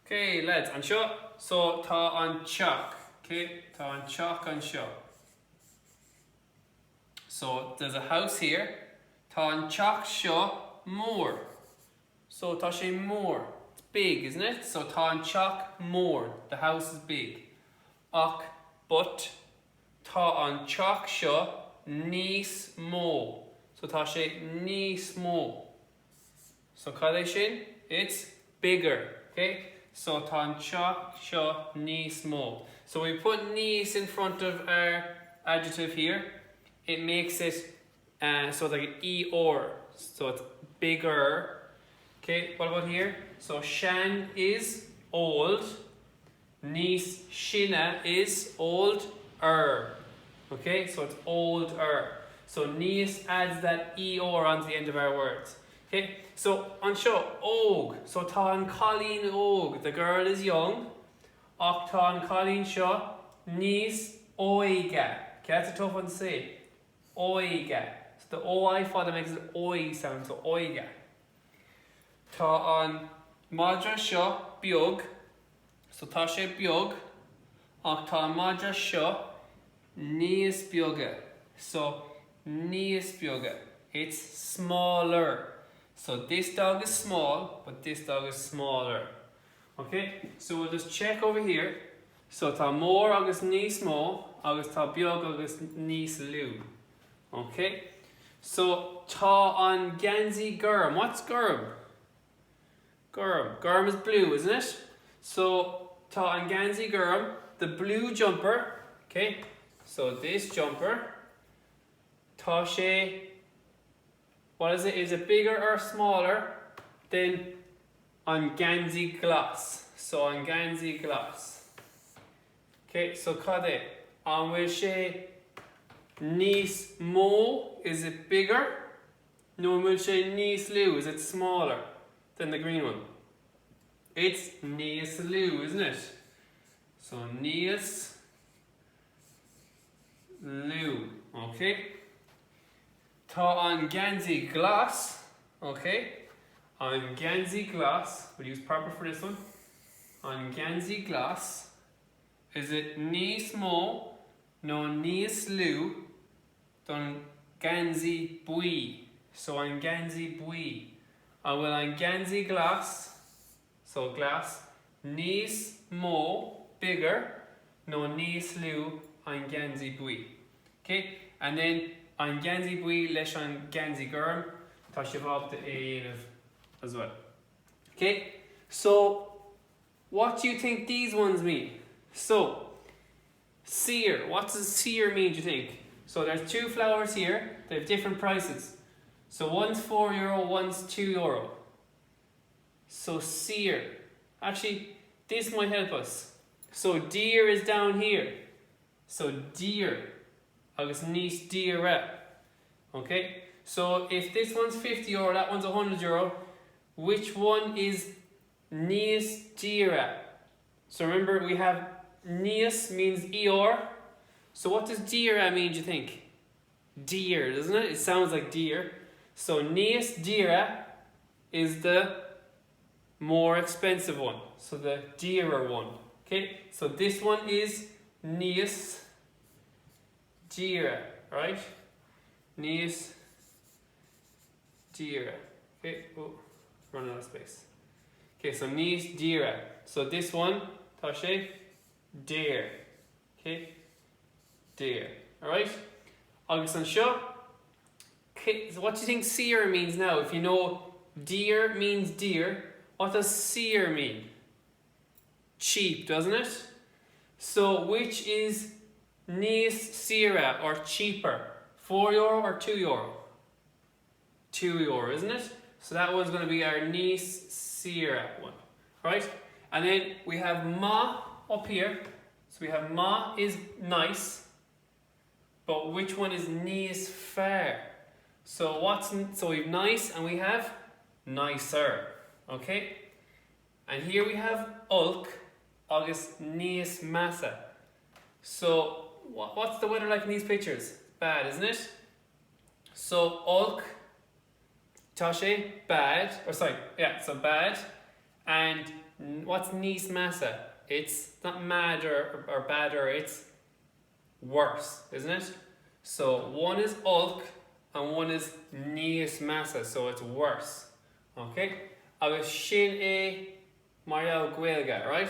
Okay, lads, an seo, so tá an teach, okay, tá an teach an seo. So there's a house here, tá an teach seo mór. So tá sé mór, it's big, isn't it? So tá an teach mór, the house is big. But tá an teach seo níos mó. So tá sé níos mó. So cad é sin? It's bigger, okay? So tá an teach seo níos mó. So we put níos in front of our adjective here. It makes it so it's like an ER. So it's bigger. Okay, what about here? So Shan is old. Níos sinna is older. Okay, so it's older. So níos adds that ER onto the end of our words. Okay, so an seo, og. So tá an Colleen og. The girl is young. Ach tá an Colleen seo níos oige. Okay, that's a tough one to say. Oige. So the OI father makes an oi sound, so oige. Tá an madra seo beag. So tá sé beag. Ach tá an madra seo níos beaga. So níos beaga. It's smaller. So this dog is small, but this dog is smaller. Okay, so we'll just check over here. So tá mór agus níos mó, agus tá beag agus níos lú. Okay, so tá an ganzi gurm. What's gurm? Gurm. Gurm is blue, isn't it? So tá an ganzi gurm, the blue jumper. Okay, so this jumper, tá sé, what is it? Is it bigger or smaller than an ganzi glass? So an ganzi glass. Okay, so cad é? An bhfuil sé níos mó, is it bigger? No, bhfuil sé níos lú, is it smaller than the green one? It's níos lú, isn't it? So níos lú, okay? Tá an ganzi glass, okay? An ganzi glass, we'll use proper for this one. An ganzi glass, is it níos mó, no níos lú, don ganzi bui. So an ganzi bui. And well an ganzi glass, so glass, níos mó, bigger, no níos lú, an ganzi bui. Okay? And then an ganzi bui leis an ganzi gurm, tá sé bhab de éanamh as well. Okay? So what do you think these ones mean? So sear, what does sear mean, do you think? So there's two flowers here, they have different prices. So one's €4, one's €2. So sear, actually this might help us. So deer is down here. So deer, agus níos deara. Okay, so if this one's €50, that one's €100, which one is níos deara? So remember we have níos means ER. So what does deara mean, do you think? Deer, doesn't it? It sounds like deer. So níos deara is the more expensive one. So the dearer one. Okay, so this one is níos deara, right? Níos deara. Okay, oh, run out of space. Okay, so níos deara. So this one, tá sé dear. Okay, dear. Alright? Agus an seo. Okay, so what do you think sear means now? If you know deer means deer, what does sear mean? Cheap, doesn't it? So which is níos sira or cheaper? €4 or €2? €2, isn't it? So that one's going to be our níos sira one. Right? And then we have ma up here. So we have ma is nice, but which one is níos fair? So we have nice and we have nicer. Okay? And here we have ulk, agus níos massa. So what's the weather like in these pictures? Bad, isn't it? So ulk, tá sé bad, so bad, and what's níos massa? It's not mad or better, it's worse, isn't it? So one is ulk and one is níos massa, so it's worse. Okay? Agus sin é Gaeilge, right?